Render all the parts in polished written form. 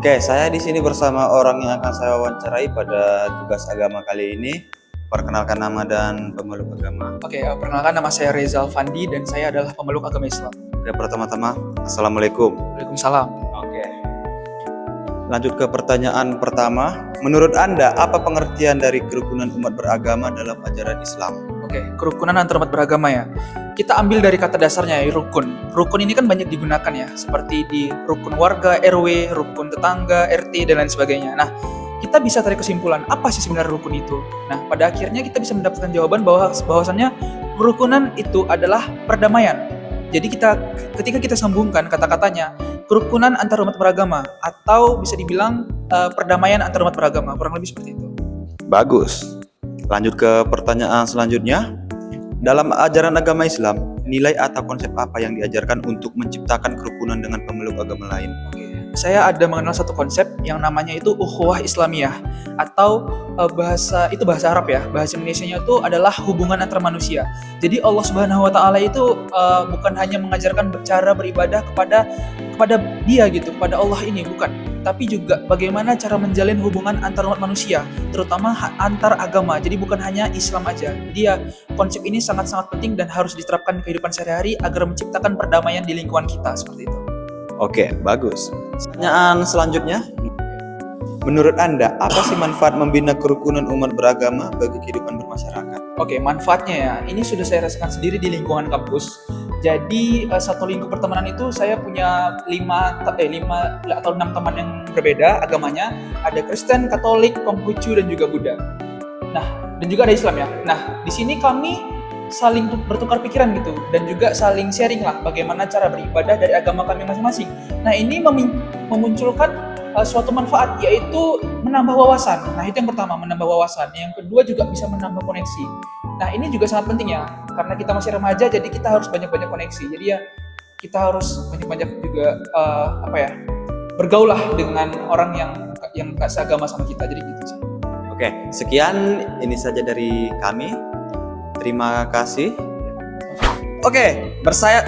Oke, saya di sini bersama orang yang akan saya wawancarai pada tugas agama kali ini. Perkenalkan nama dan pemeluk agama. Oke, perkenalkan nama saya Rezal Fandi dan saya adalah pemeluk agama Islam. Oke, pertama-tama, Assalamualaikum. Waalaikumsalam. Oke. Lanjut ke pertanyaan pertama. Menurut Anda, apa pengertian dari kerukunan umat beragama dalam ajaran Islam? Oke, kerukunan antar umat beragama ya. Kita ambil dari kata dasarnya ya, rukun. Rukun ini kan banyak digunakan ya, seperti di rukun warga, RW, rukun tetangga, RT, dan lain sebagainya. Nah, kita bisa tarik kesimpulan, apa sih sebenarnya rukun itu? Nah, pada akhirnya kita bisa mendapatkan jawaban bahwasannya kerukunan itu adalah perdamaian. Jadi ketika kita sambungkan kata-katanya, kerukunan antar umat beragama, atau bisa dibilang perdamaian antar umat beragama, kurang lebih seperti itu. Bagus. Lanjut ke pertanyaan selanjutnya. Dalam ajaran agama Islam, nilai atau konsep apa yang diajarkan untuk menciptakan kerukunan dengan pemeluk agama lain? Saya ada mengenal satu konsep yang namanya itu ukhuwah Islamiyah, atau bahasa Arab ya, bahasa Indonesianya itu adalah hubungan antar manusia. Jadi Allah Subhanahu Wa Taala itu bukan hanya mengajarkan cara beribadah kepada Dia gitu, kepada Allah ini, bukan, tapi juga bagaimana cara menjalin hubungan antar umat manusia, terutama antar agama. Jadi bukan hanya Islam aja. Jadi ya, konsep ini sangat-sangat penting dan harus diterapkan di kehidupan sehari-hari agar menciptakan perdamaian di lingkungan kita, seperti itu. Oke, bagus. Pertanyaan selanjutnya. Menurut Anda, apa sih manfaat membina kerukunan umat beragama bagi kehidupan bermasyarakat? Oke, manfaatnya ya, ini sudah saya rasakan sendiri di lingkungan kampus. Jadi satu lingkup pertemanan itu saya punya 5 atau 6 teman yang berbeda agamanya. Ada Kristen, Katolik, Konghucu, dan juga Buddha. Nah, dan juga ada Islam ya. Nah, di sini kami saling bertukar pikiran gitu, dan juga saling sharing lah bagaimana cara beribadah dari agama kami masing-masing. Nah, ini memunculkan suatu manfaat, yaitu menambah wawasan. Nah, itu yang pertama, menambah wawasan. Yang kedua juga bisa menambah koneksi. Nah, ini juga sangat penting ya, karena kita masih remaja, jadi kita harus banyak-banyak koneksi. Jadi ya, kita harus banyak-banyak juga bergaul lah dengan orang yang gak seagama sama kita. Jadi gitu sih. Oke, sekian ini saja dari kami. Terima kasih. Oke,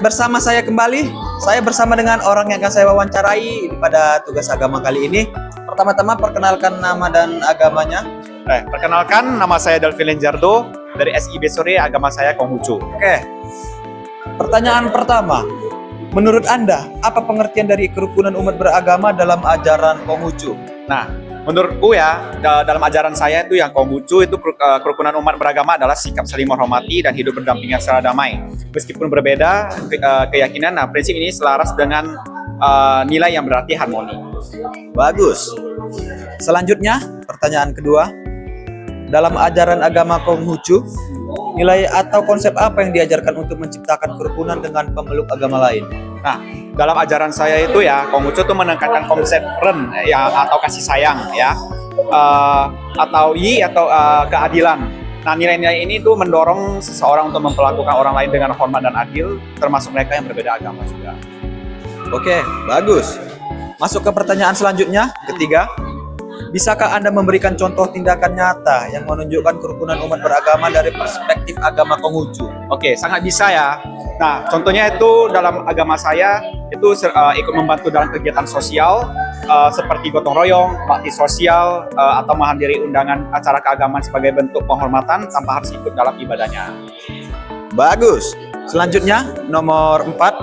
bersama saya kembali. Saya bersama dengan orang yang akan saya wawancarai pada tugas agama kali ini. Pertama-tama perkenalkan nama dan agamanya. Perkenalkan, nama saya Delvin Lenjardo dari SIB Sore, agama saya Konghucu. Oke. Pertanyaan pertama. Menurut Anda, apa pengertian dari kerukunan umat beragama dalam ajaran Konghucu? Nah, menurutku ya, dalam ajaran saya itu yang Konghucu itu kerukunan umat beragama adalah sikap saling menghormati dan hidup berdampingan secara damai. Meskipun berbeda keyakinan, nah prinsip ini selaras dengan nilai yang berarti harmoni. Bagus. Selanjutnya, pertanyaan kedua. Dalam ajaran agama Konghucu, nilai atau konsep apa yang diajarkan untuk menciptakan kerukunan dengan pemeluk agama lain? Nah, dalam ajaran saya itu ya, Konghucu itu menekankan konsep ren ya, atau kasih sayang ya, atau keadilan. Nah, nilai-nilai ini tuh mendorong seseorang untuk memperlakukan orang lain dengan hormat dan adil, termasuk mereka yang berbeda agama juga. Oke, bagus. Masuk ke pertanyaan selanjutnya, ketiga. Bisakah Anda memberikan contoh tindakan nyata yang menunjukkan kerukunan umat beragama dari perspektif agama Konghucu? Oke, sangat bisa ya. Nah, contohnya itu dalam agama saya itu ikut membantu dalam kegiatan sosial seperti gotong royong, bakti sosial, atau menghadiri undangan acara keagamaan sebagai bentuk penghormatan tanpa harus ikut dalam ibadahnya. Bagus. Selanjutnya, nomor 4.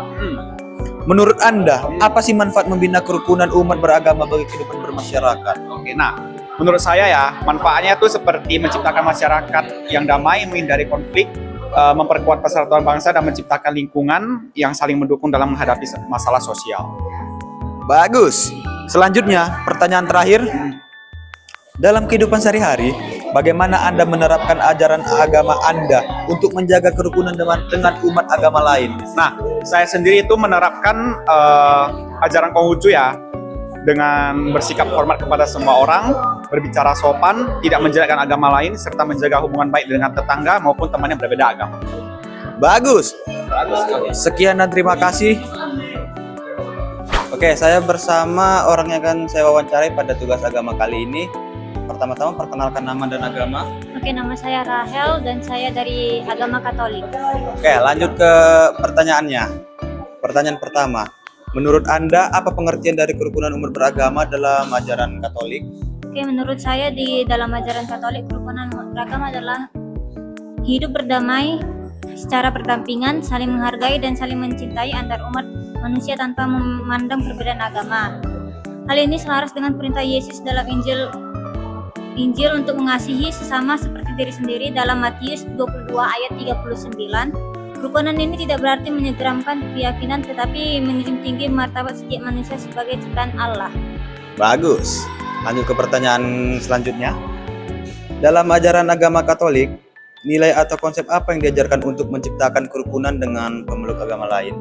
Menurut Anda, apa sih manfaat membina kerukunan umat beragama bagi kehidupan bermasyarakat? Oke, nah, menurut saya ya, manfaatnya itu seperti menciptakan masyarakat yang damai, menghindari konflik, memperkuat persatuan bangsa, dan menciptakan lingkungan yang saling mendukung dalam menghadapi masalah sosial. Bagus. Selanjutnya, pertanyaan terakhir. Dalam kehidupan sehari-hari, bagaimana Anda menerapkan ajaran agama Anda untuk menjaga kerukunan dengan umat agama lain? Nah, saya sendiri itu menerapkan ajaran Konghucu ya, dengan bersikap hormat kepada semua orang, berbicara sopan, tidak menjelekkan agama lain, serta menjaga hubungan baik dengan tetangga maupun teman yang berbeda agama. Bagus. Sekian dan terima kasih. Oke, saya bersama orang yang akan saya wawancarai pada tugas agama kali ini. Pertama-tama perkenalkan nama dan agama. Oke, nama saya Rahel dan saya dari agama Katolik. Oke, lanjut ke pertanyaannya. Pertanyaan pertama. Menurut Anda, apa pengertian dari kerukunan umat beragama dalam ajaran Katolik? Oke, menurut saya di dalam ajaran Katolik, kerukunan umat beragama adalah hidup berdamai secara berdampingan, saling menghargai dan saling mencintai antar umat manusia tanpa memandang perbedaan agama. Hal ini selaras dengan perintah Yesus dalam Injil untuk mengasihi sesama seperti diri sendiri dalam Matius 22 ayat 39. Kerukunan ini tidak berarti menyegeramkan keyakinan, tetapi menjunjung tinggi martabat setiap manusia sebagai ciptaan Allah. Bagus. Lanjut ke pertanyaan selanjutnya. Dalam ajaran agama Katolik, nilai atau konsep apa yang diajarkan untuk menciptakan kerukunan dengan pemeluk agama lain?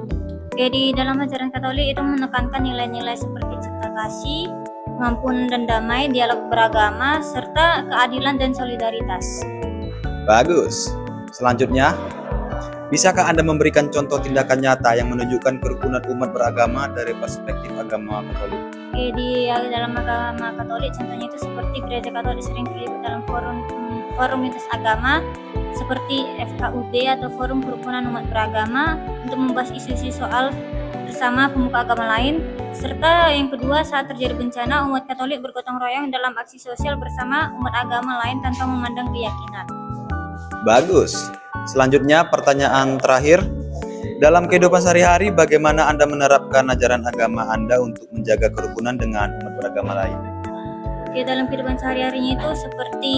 Oke, di dalam ajaran Katolik itu menekankan nilai-nilai seperti cinta kasih, pengampunan dan damai, dialog beragama, serta keadilan dan solidaritas. Bagus. Selanjutnya, bisakah Anda memberikan contoh tindakan nyata yang menunjukkan kerukunan umat beragama dari perspektif agama Katolik? Oke, di dalam agama Katolik contohnya itu seperti gereja Katolik sering terlibat dalam forum lintas agama seperti FKUB atau Forum Kerukunan Umat Beragama untuk membahas isu-isu soal bersama pemuka agama lain. Serta yang kedua, saat terjadi bencana, umat Katolik bergotong royong dalam aksi sosial bersama umat agama lain tanpa memandang keyakinan. Bagus. Selanjutnya, pertanyaan terakhir. Dalam kehidupan sehari-hari, bagaimana Anda menerapkan ajaran agama Anda untuk menjaga kerukunan dengan umat beragama lain? Oke, dalam kehidupan sehari-harinya itu seperti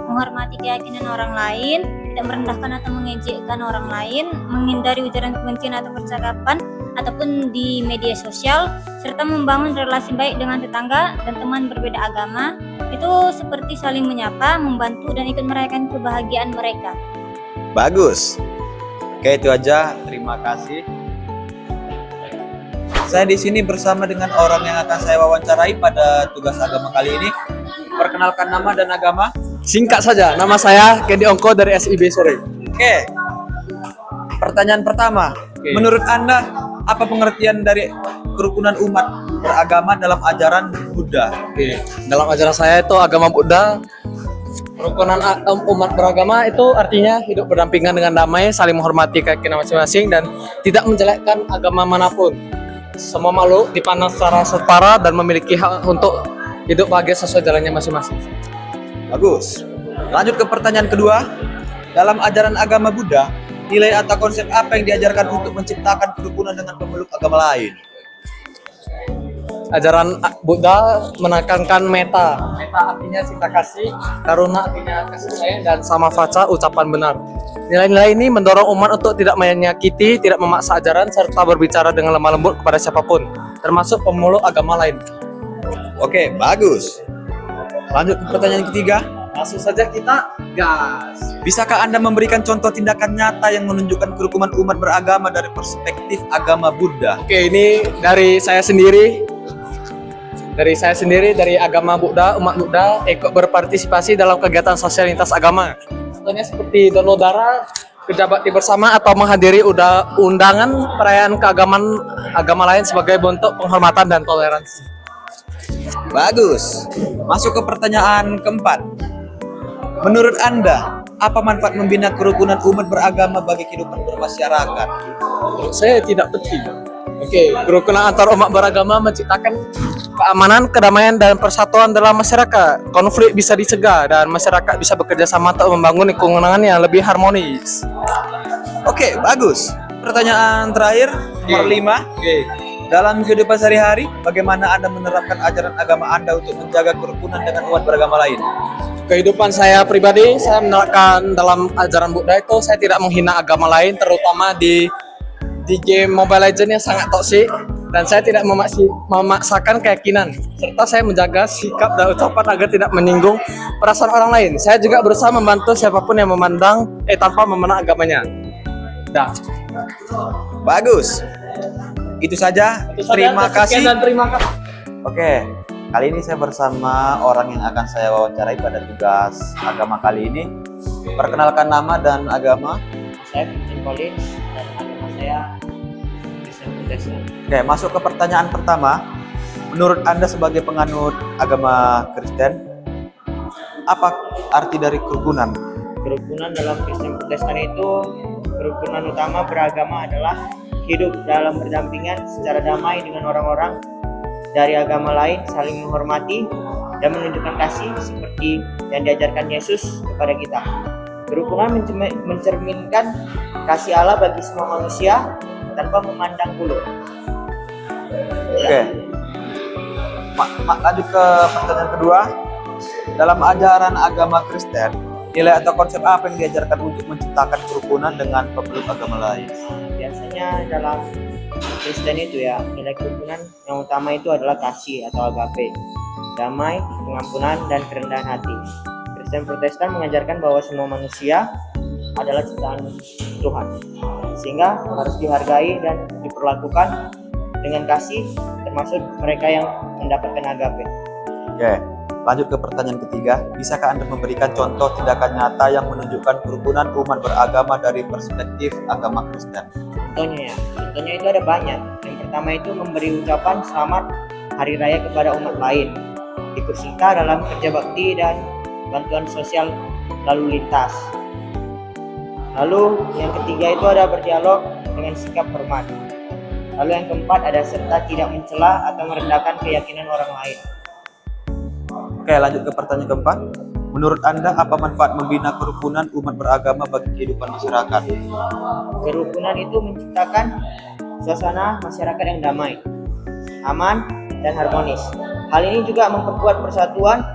menghormati keyakinan orang lain, tidak merendahkan atau mengejekkan orang lain, menghindari ujaran kebencian atau percakapan ataupun di media sosial, serta membangun relasi baik dengan tetangga dan teman berbeda agama. Itu seperti saling menyapa, membantu dan ikut merayakan kebahagiaan mereka. Bagus. Oke, itu aja. Terima kasih. Saya di sini bersama dengan orang yang akan saya wawancarai pada tugas agama kali ini. Perkenalkan nama dan agama. Singkat saja, nama saya Kendi Ongko dari SIB Sore. Oke. Pertanyaan pertama. Menurut Anda, apa pengertian dari kerukunan umat beragama dalam ajaran Buddha? Oke. Dalam ajaran saya itu agama Buddha, kerukunan umat beragama itu artinya hidup berdampingan dengan damai, saling menghormati keyakinan masing-masing dan tidak menjelekkan agama manapun. Semua makhluk dipandang secara setara dan memiliki hak untuk hidup bahagia sesuai jalannya masing-masing. Bagus. Lanjut ke pertanyaan kedua. Dalam ajaran agama Buddha, nilai atau konsep apa yang diajarkan untuk menciptakan kerukunan dengan pemeluk agama lain? Ajaran Buddha menekankan metta. Metta artinya cinta kasih, karuna artinya kasih sayang, dan samavacca ucapan benar. Nilai-nilai ini mendorong umat untuk tidak menyakiti, tidak memaksa ajaran, serta berbicara dengan lemah lembut kepada siapapun, termasuk pemeluk agama lain. Oke, bagus. Lanjut ke pertanyaan ketiga. Langsung saja kita gas. Bisakah Anda memberikan contoh tindakan nyata yang menunjukkan kerukunan umat beragama dari perspektif agama Buddha? Oke, ini dari saya sendiri. Dari agama Buddha, umat Buddha ikut berpartisipasi dalam kegiatan sosial lintas agama. Contohnya seperti donor darah, kerja bakti bersama, atau menghadiri undangan perayaan keagamaan agama lain sebagai bentuk penghormatan dan toleransi. Bagus. Masuk ke pertanyaan keempat. Menurut Anda, apa manfaat membina kerukunan umat beragama bagi kehidupan bermasyarakat? Menurut saya tidak penting. Oke, kerukunan antar umat beragama menciptakan keamanan, kedamaian, dan persatuan dalam masyarakat. Konflik bisa dicegah dan masyarakat bisa bekerja sama untuk membangun lingkungan yang lebih harmonis. Oke, bagus. Pertanyaan terakhir, nomor 5. Dalam kehidupan sehari-hari, bagaimana Anda menerapkan ajaran agama Anda untuk menjaga kerukunan dengan umat beragama lain? Kehidupan saya pribadi, saya menerapkan dalam ajaran Buddha itu saya tidak menghina agama lain, terutama di game Mobile Legends yang sangat toksik, dan saya tidak memaksakan keyakinan, serta saya menjaga sikap dan ucapan agar tidak menyinggung perasaan orang lain. Saya juga berusaha membantu siapapun yang tanpa memandang agamanya. Dah. Bagus. Itu saja. Terima kasih. Dan terima kasih. Oke, kali ini saya bersama orang yang akan saya wawancarai pada tugas agama kali ini. Perkenalkan nama dan agama. Saya Vincent Collins dan agama saya Kristen Protestan. Oke, masuk ke pertanyaan pertama. Menurut Anda sebagai penganut agama Kristen, apa arti dari kerukunan? Kerukunan dalam Kristen Protestan itu, kerukunan utama beragama adalah hidup dalam berdampingan secara damai dengan orang-orang dari agama lain, saling menghormati dan menunjukkan kasih seperti yang diajarkan Yesus kepada kita. Kerukunan mencerminkan kasih Allah bagi semua manusia tanpa memandang bulu. Oke. Lanjut ke pertanyaan kedua. Dalam ajaran agama Kristen, nilai atau konsep apa yang diajarkan untuk menciptakan kerukunan dengan pemeluk agama lain? Biasanya dalam Kristen itu ya, nilai kerukunan yang utama itu adalah kasih atau agape, damai, pengampunan, dan kerendahan hati. Kristen Protestan mengajarkan bahwa semua manusia adalah ciptaan Tuhan, sehingga harus dihargai dan diperlakukan dengan kasih, termasuk mereka yang mendapatkan agape. Oke. Lanjut ke pertanyaan ketiga. Bisakah Anda memberikan contoh tindakan nyata yang menunjukkan kerukunan umat beragama dari perspektif agama Kristen? Contohnya itu ada banyak. Yang pertama itu memberi ucapan selamat hari raya kepada umat lain, ikut serta dalam kerja bakti dan bantuan sosial lalu lintas. Lalu yang ketiga itu ada berdialog dengan sikap hormat. Lalu yang keempat ada serta tidak mencela atau merendahkan keyakinan orang lain. Oke, lanjut ke pertanyaan keempat. Menurut Anda, apa manfaat membina kerukunan umat beragama bagi kehidupan masyarakat? Kerukunan itu menciptakan suasana masyarakat yang damai, aman, dan harmonis. Hal ini juga memperkuat persatuan,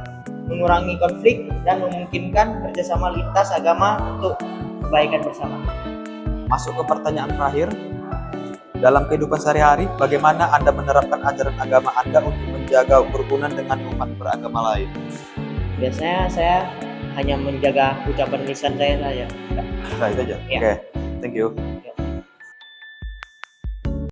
mengurangi konflik, dan memungkinkan kerjasama lintas agama untuk kebaikan bersama. Masuk ke pertanyaan terakhir. Dalam kehidupan sehari-hari, bagaimana Anda menerapkan ajaran agama Anda untuk menjaga kerukunan dengan umat beragama lain? Biasanya saya hanya menjaga ucapan lisan saya saja. Nah, itu aja. Ya. Oke, thank you. Ya.